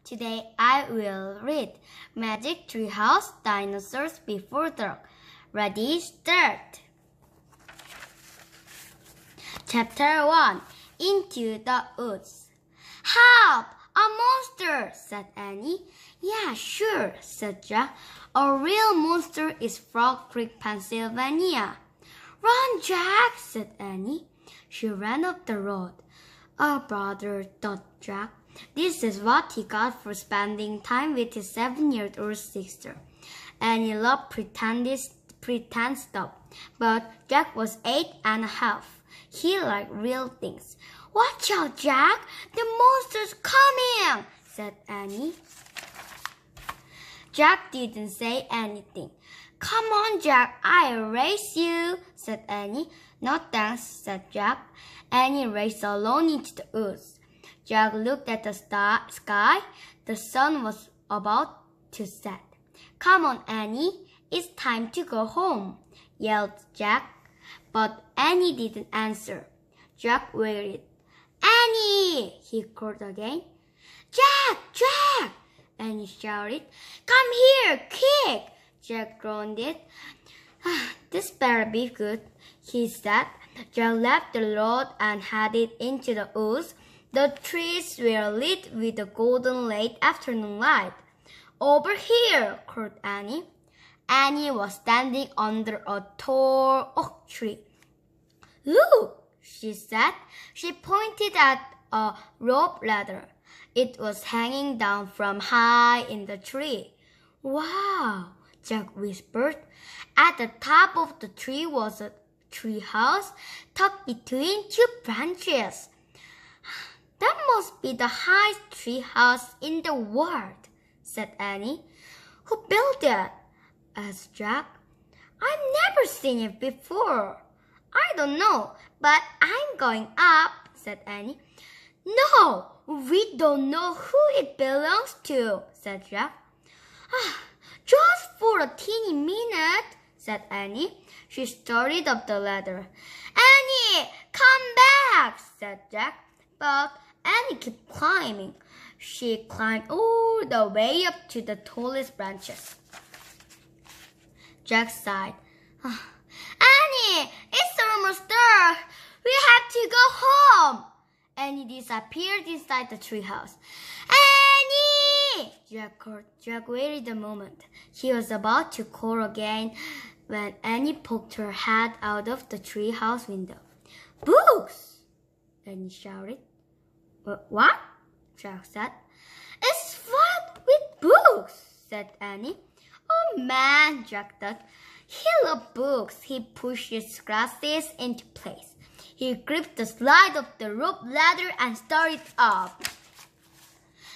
Today I will read Magic Treehouse Dinosaurs Before Dark. Ready, start! Chapter 1 Into the Woods. Help! A monster! Said Annie. Yeah, sure, said Jack. A real monster is Frog Creek, Pennsylvania. Run, Jack, said Annie. She ran up the road. Oh, brother, thought Jack. This is what he got for spending time with his 7-year-old sister. Annie loved pretend stuff, but Jack was 8.5. He liked real things. Watch out, Jack! The monster's coming! Said Annie. Jack didn't say anything. Come on, Jack, I'll race you, said Annie. No thanks, said Jack. Annie raced alone into the woods. Jack looked at the sky. The sun was about to set. Come on, Annie, it's time to go home, yelled Jack. But Annie didn't answer. Jack waited. Annie! He called again. Jack! Jack! Annie shouted. Come here, quick! Jack groaned. This better be good, he said. Jack left the road and headed into the woods. The trees were lit with the golden late afternoon light. Over here, called Annie. Annie was standing under a tall oak tree. Look, she said. She pointed at a rope ladder. It was hanging down from high in the tree. Wow, Jack whispered. At the top of the tree was a tree house tucked between two branches. That must be the highest tree house in the world, said Annie. Who built it? Asked Jack. I've never seen it before. I don't know, but I'm going up, said Annie. No, we don't know who it belongs to, said Jack. Just for a teeny minute, said Annie. She started up the ladder. Annie, come back, said Jack. But Annie kept climbing. She climbed all the way up to the tallest branches. Jack sighed. Annie, it's almost dark. We have to go home. Annie disappeared inside the treehouse. Annie! Jack called. Jack waited a moment. He was about to call again when Annie poked her head out of the treehouse window. Books! Annie shouted. What? Jack said. It's filled with books, said Annie. Oh man, Jack thought. He loved books. He pushed his glasses into place. He gripped the slide of the rope ladder and started up.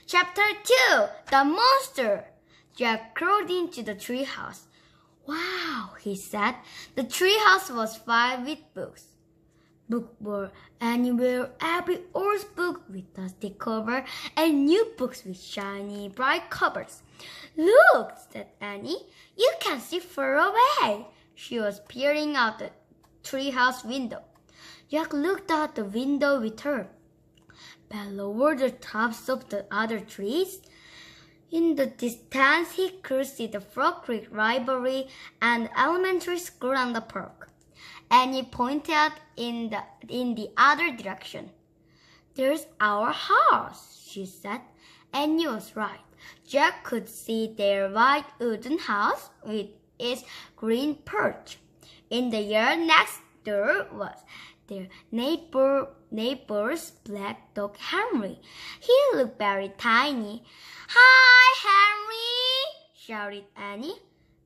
Chapter 2 The Monster. Jack crawled into the treehouse. Wow, he said. The treehouse was filled with books. Books were anywhere, every old book with dusty cover and new books with shiny, bright covers. Look, said Annie, you can see far away. She was peering out the treehouse window. Jack looked out the window with her. Below were the tops of the other trees. In the distance, he could see the Frog Creek Library and the elementary school and the park. Annie pointed in the other direction. There's our house, she said. Annie was right. Jack could see their white wooden house with its green porch. In the yard next door was their neighbor's black dog Henry. He looked very tiny. Hi, Henry, shouted Annie.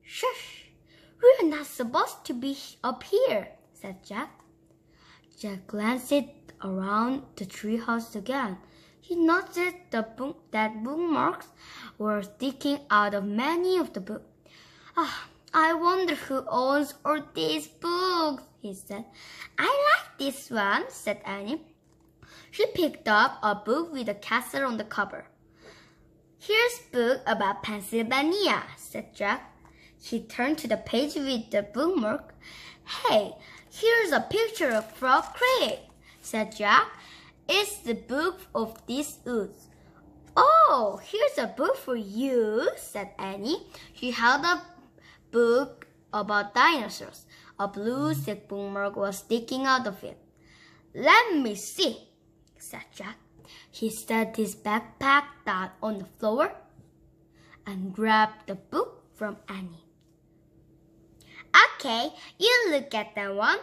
Shush. We're not supposed to be up here, said Jack. Jack glanced around the treehouse again. He noticed that bookmarks were sticking out of many of the books. I wonder who owns all these books, he said. I like this one, said Annie. She picked up a book with a castle on the cover. Here's a book about Pennsylvania, said Jack. He turned to the page with the bookmark. Hey, here's a picture of Frog Creek, said Jack. It's the book of these woods. "Oh, here's a book for you," said Annie. She held a book about dinosaurs. A blue silk bookmark was sticking out of it. "Let me see," said Jack. He set his backpack down on the floor and grabbed the book from Annie. "Okay, you look at that one,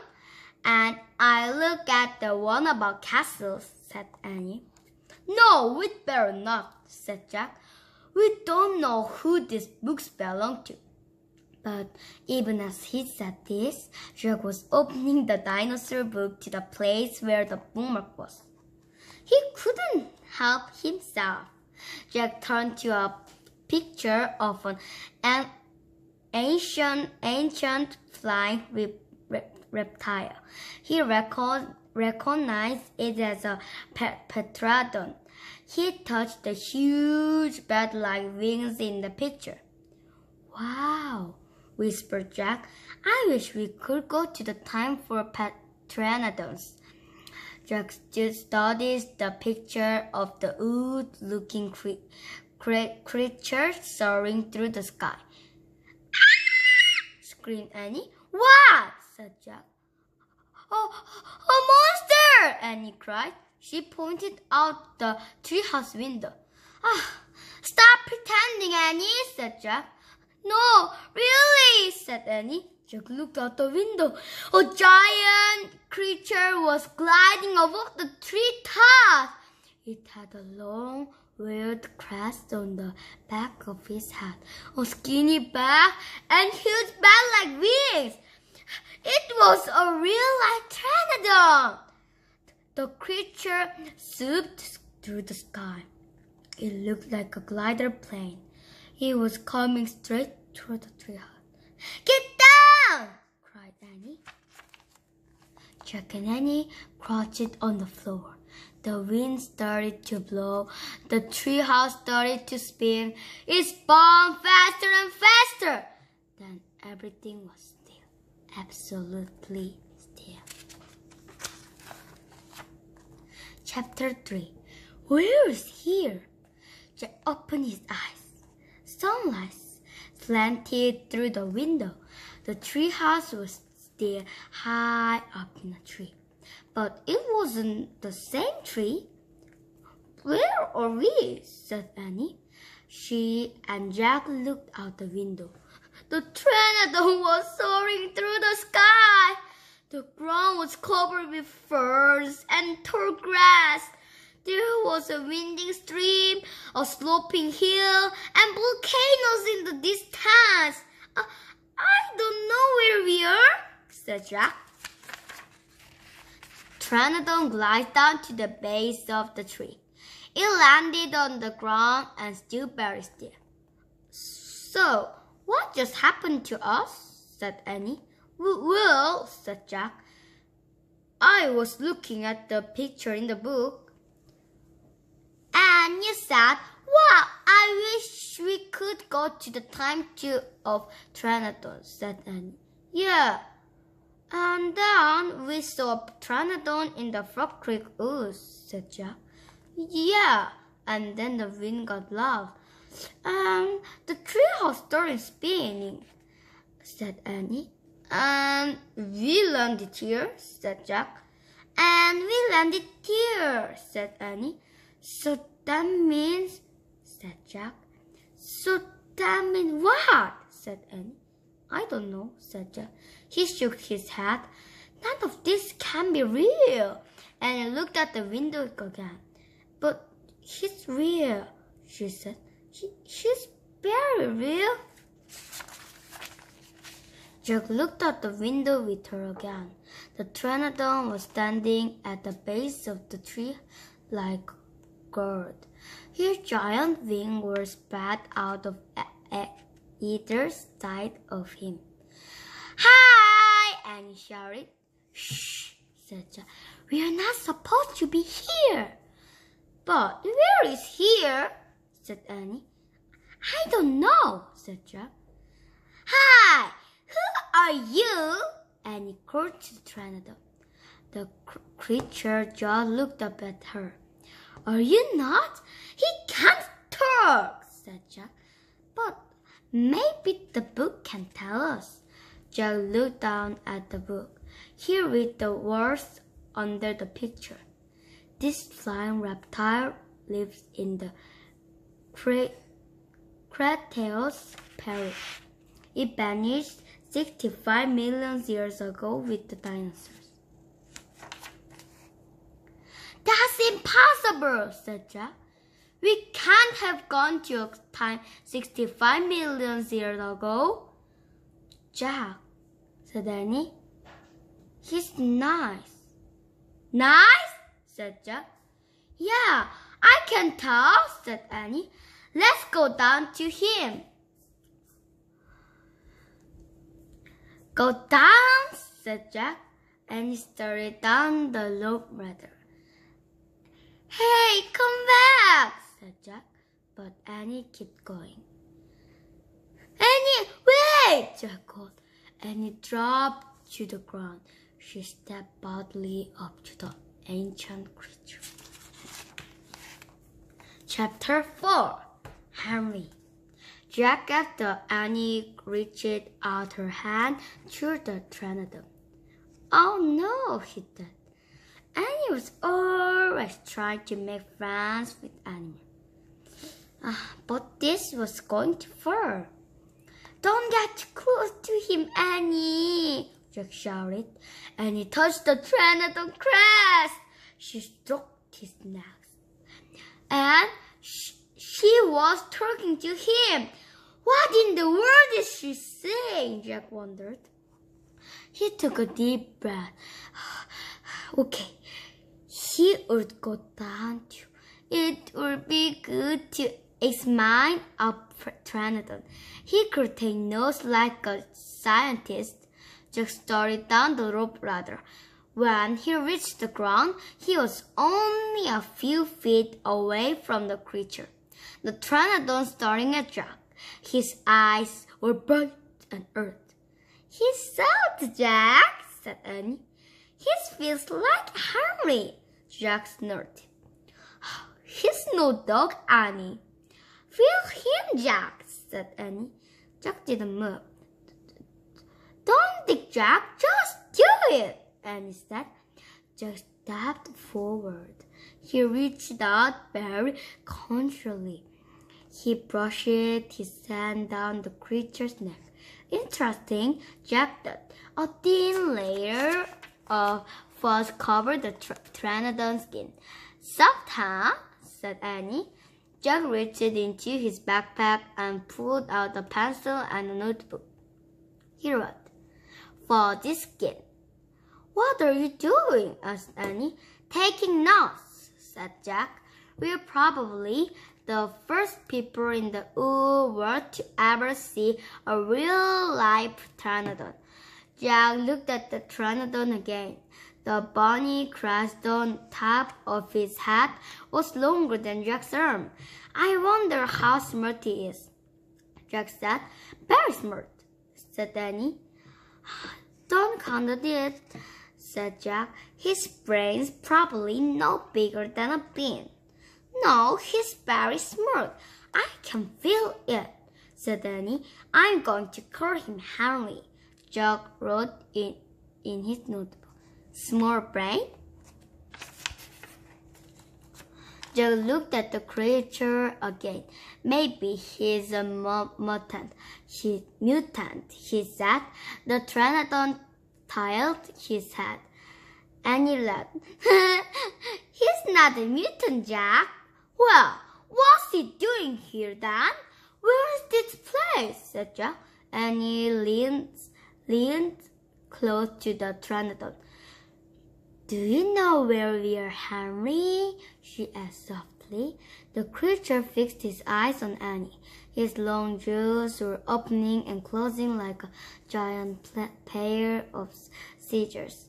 and I look at the one about castles," said Annie. "No, we'd better not," said Jack. "We don't know who these books belong to." But even as he said this, Jack was opening the dinosaur book to the place where the bookmark was. He couldn't help himself. Jack turned to a picture of an ancient flying reptile. He recognized it as a petrodon. He touched the huge bat-like wings in the picture. "Wow," whispered Jack. "I wish we could go to the time for pteranodons." Jack studies the picture of the odd-looking creature soaring through the sky. "Ah!" screamed Annie. "What?" said Jack. "Oh, a monster!" Annie cried. She pointed out the treehouse window. "Stop pretending, Annie," said Jack. "No, really," said Annie. Jack looked out the window. A giant creature was gliding above the treetops. It had a long, weird crest on the back of his head, a skinny back, and huge bat-like wings. It was a real-life pteranodon. The creature swooped through the sky. It looked like a glider plane. It was coming straight toward the treehouse. "Get down!" cried Annie. Jack and Annie crouched on the floor. The wind started to blow. The treehouse started to spin. It spun faster and faster. Then everything was still, absolutely still. Chapter 3. Where is here? Jack opened his eyes. Sunlight slanted through the window. The treehouse was still high up in a tree. But it wasn't the same tree. "Where are we?" said Annie. She and Jack looked out the window. The pteranodon was soaring through the sky. The ground was covered with ferns and tall grass. There was a winding stream, a sloping hill, and volcanoes in the distance. "I don't know where we are," said Jack. Pteranodon glided down to the base of the tree. It landed on the ground and stood very still. "So, what just happened to us?" said Annie. "Well," said Jack, "I was looking at the picture in the book." "And you said, well, I wish we could go to the time of pteranodons," said Annie. "Yeah. And then we saw a pteranodon in the Frog Creek woods," said Jack. "Yeah. And then the wind got loud. And the treehouse started spinning," said Annie. "And we landed here," said Jack. "And we landed here," said Annie. "So that means," said Jack. "So that means what?" said Annie. "I don't know," said Jack. He shook his head. "None of this can be real." And he looked at the window again. "But he's real," she said. He's very real." Jack looked out the window with her again. The pteranodon was standing at the base of the tree like gourd. His giant wings were spread out of either side of him. "Hi!" Annie shouted. "Shh!" said Jack. "We are not supposed to be here." "But where is here?" said Annie. "I don't know," said Jack. "Hi! Who are you?" Annie called to the pteranodon. The creature just looked up at her. Are you not? He can't talk, said Jack. But maybe the book can tell us. Jack looked down at the book. He read the words under the picture. This flying reptile lives in the Cretaceous period. It vanished 65 million years ago with the dinosaurs. That's impossible, said Jack. We can't have gone to a time 65 million years ago. Jack, said Annie. He's nice. Nice? Said Jack. Yeah, I can tell, said Annie. Let's go down to him. Go down, said Jack, and he started down the rope ladder. Hey, come back, said Jack, but Annie kept going. Annie, wait, Jack called. Annie dropped to the ground. She stepped boldly up to the ancient creature. Chapter 4. Henry. Jack after Annie reached out her hand through the Pteranodon. Oh no, he said. Annie was always trying to make friends with animals. But this was going too far. Don't get too close to him, Annie, Jack shouted. Annie touched the Pteranodon crest. She stroked his neck. And she was talking to him. What in the world is she saying? Jack wondered. He took a deep breath. Okay, he would go down too. It would be good to examine a Pteranodon. He could take notes like a scientist. Jack started down the rope ladder. When he reached the ground, he was only a few feet away from the creature. The Pteranodon staring at Jack. His eyes were bright and earth. He's soft, Jack, said Annie. He feels like Henry, Jack snorted. He's no dog, Annie. Feel him, Jack, said Annie. Jack didn't move. Don't dig, Jack, just do it, Annie said. Jack stepped forward. He reached out very cautiously. He brushed his hand down the creature's neck. Interesting, Jack thought. A thin layer of fuzz covered the Pteranodon's skin. Soft, huh? Said Annie. Jack reached into his backpack and pulled out a pencil and a notebook. He wrote, for this skin. What are you doing? Asked Annie. Taking notes, said Jack. We're probably the first people in the whole world to ever see a real-life Pteranodon. Jack looked at the Pteranodon again. The bony crest on top of his head was longer than Jack's arm. I wonder how smart he is. Jack said. Very smart, said Annie. Don't count it, said Jack. His brain's probably no bigger than a bean. No, he's very smart. I can feel it, said Annie. I'm going to call him Henry. Jack wrote in his notebook. Small brain? Jack looked at the creature again. Maybe he's a mutant. He said. The Pteranodon tilted his head. Annie laughed. He's not a mutant, Jack. Well, what's he doing here then? Where is this place? Said Jack. Annie leaned close to the Pteranodon. Do you know where we are, Henry? She asked softly. The creature fixed his eyes on Annie. His long jaws were opening and closing like a giant pair of scissors.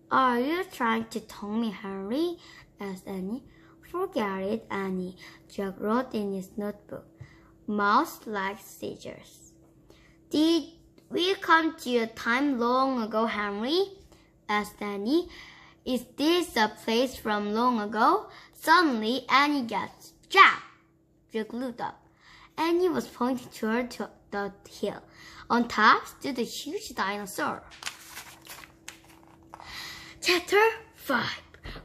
Are you trying to tell me, Henry? Asked Annie. Forget it, Annie, Jack wrote in his notebook. Mouth like scissors. Did we come to a time long ago, Henry? Asked Annie. Is this a place from long ago? Suddenly, Annie gasped, Jack! Jack looked up. Annie was pointing toward the hill. On top stood a huge dinosaur. Chapter 5.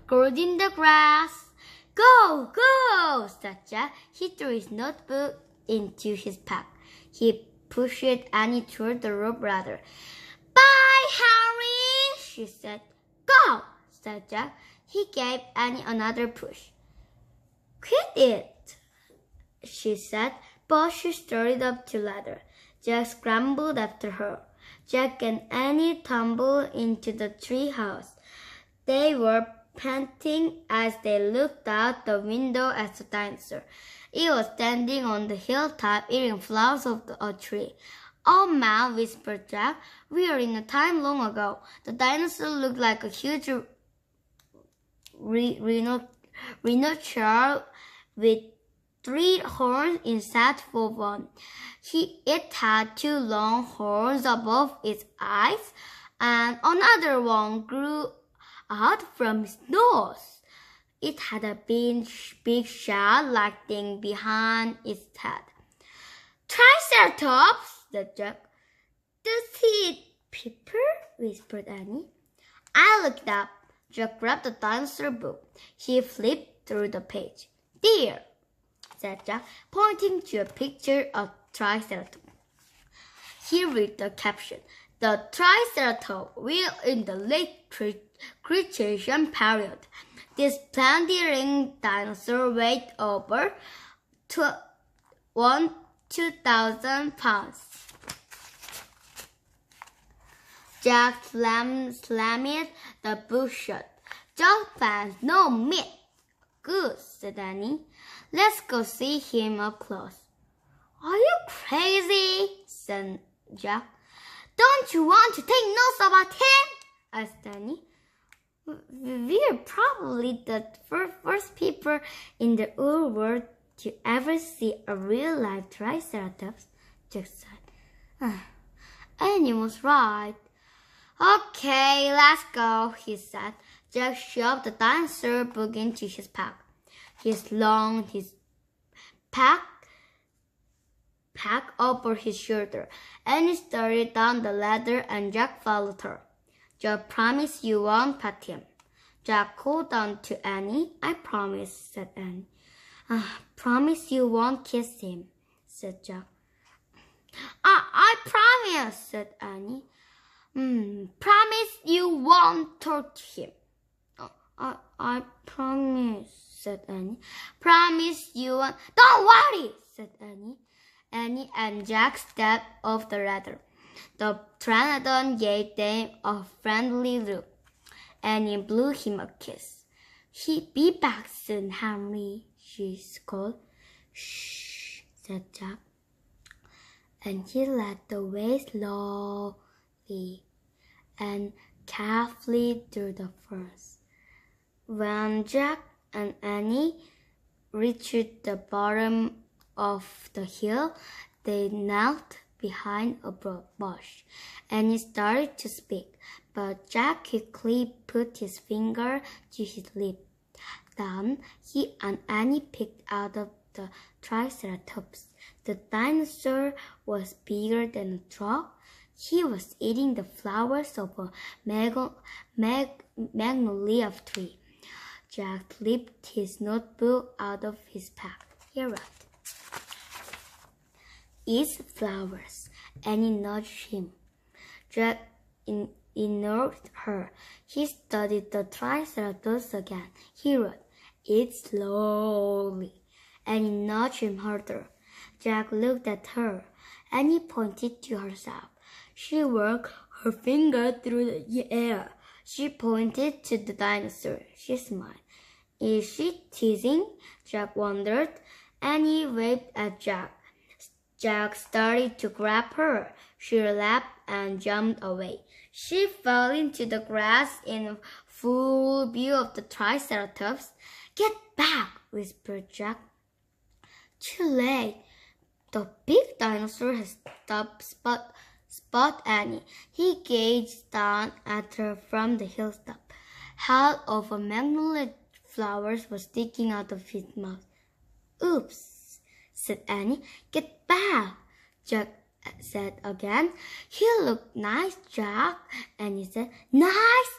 Gold in the grass. Go, go, said Jack. He threw his notebook into his pack. He pushed Annie toward the rope ladder. Bye, Harry, she said. Go, said Jack. He gave Annie another push. Quit it, she said, but she started up the ladder. Jack scrambled after her. Jack and Annie tumbled into the tree house. They were panting as they looked out the window at the dinosaur. It was standing on the hilltop eating flowers of a tree. Oh man, whispered Jack. We are in a time long ago. The dinosaur looked like a huge rhinoceros with 3 horns instead of 1. It had 2 long horns above its eyes, and another one grew out from its nose. It had a big shell-like thing behind its head. Triceratops, said Jack. Does he eat people? Whispered Annie. I looked up. Jack grabbed the dinosaur book. He flipped through the page. There, said Jack, pointing to a picture of Triceratops. He read the caption. The Triceratops lived in the late Cretaceous period. This plant-eating dinosaur weighed over 2,000 pounds. Jack slammed the book shut. Just fans, no meat. Good, said Annie. Let's go see him up close. Are you crazy? Said Jack. Don't you want to take notes about him? Asked Annie. We're probably the first people in the whole world to ever see a real-life Triceratops, Jack said. Annie was right. Okay, let's go, he said. Jack shoved the dinosaur book into his pack. He slung his pack over his shoulder. Annie started down the ladder and Jack followed her. Jack promised you won't pet him. Jack called down to Annie. I promise, said Annie. Promise you won't kiss him, said Jack. I promise, said Annie. Promise you won't talk to him. I promise, said Annie. Promise you won't. Don't worry, said Annie. Annie and Jack stepped off the ladder. The pteranodon gave them a friendly look. Annie blew him a kiss. He'll be back soon, Henry, she called. Shh, said Jack. And he led the way slowly and carefully through the forest. When Jack and Annie reached the bottom of the hill, they knelt behind a broad bush. Annie started to speak, but Jack quickly put his finger to his lip. Then he and Annie picked out of the Triceratops. The dinosaur was bigger than a truck. He was eating the flowers of a magnolia tree. Jack flipped his notebook out of his pack. He wrote, Eats flowers. Annie nudged him. Jack ignored her. He studied the Triceratops again. He wrote, Eat slowly. Annie nudged him harder. Jack looked at her. Annie pointed to herself. She worked her finger through the air. She pointed to the dinosaur. She smiled. Is she teasing? Jack wondered. Annie waved at Jack. Jack started to grab her. She laughed and jumped away. She fell into the grass in full view of the Triceratops. Get back, whispered Jack. Too late. The big dinosaur had stopped Spot Annie. He gazed down at her from the hilltop. Hell of a magnolia flowers were sticking out of his mouth. Oops, said Annie. Get back, Jack said again. You look nice, Jack. Annie said, nice?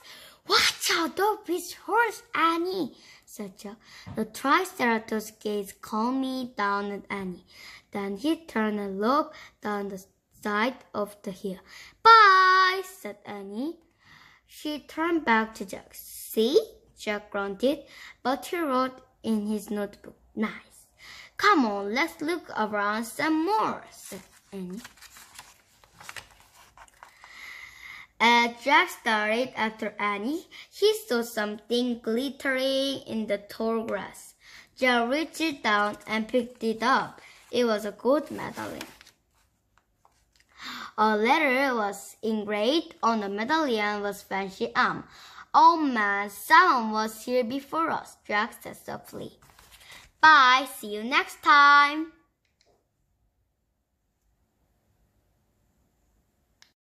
Watch out, don't be horse, Annie, said Jack. The Triceratops gazed calmly down at Annie. Then he turned and looked down the side of the hill. Bye, said Annie. She turned back to Jack. See? Jack grunted, but he wrote in his notebook. Nice. Come on, let's look around some more, said Annie. As Jack started after Annie, he saw something glittering in the tall grass. Jack reached down and picked it up. It was a gold medallion. A letter was engraved on the medallion was fancy Oh man, someone was here before us, Jack said softly. Bye, see you next time.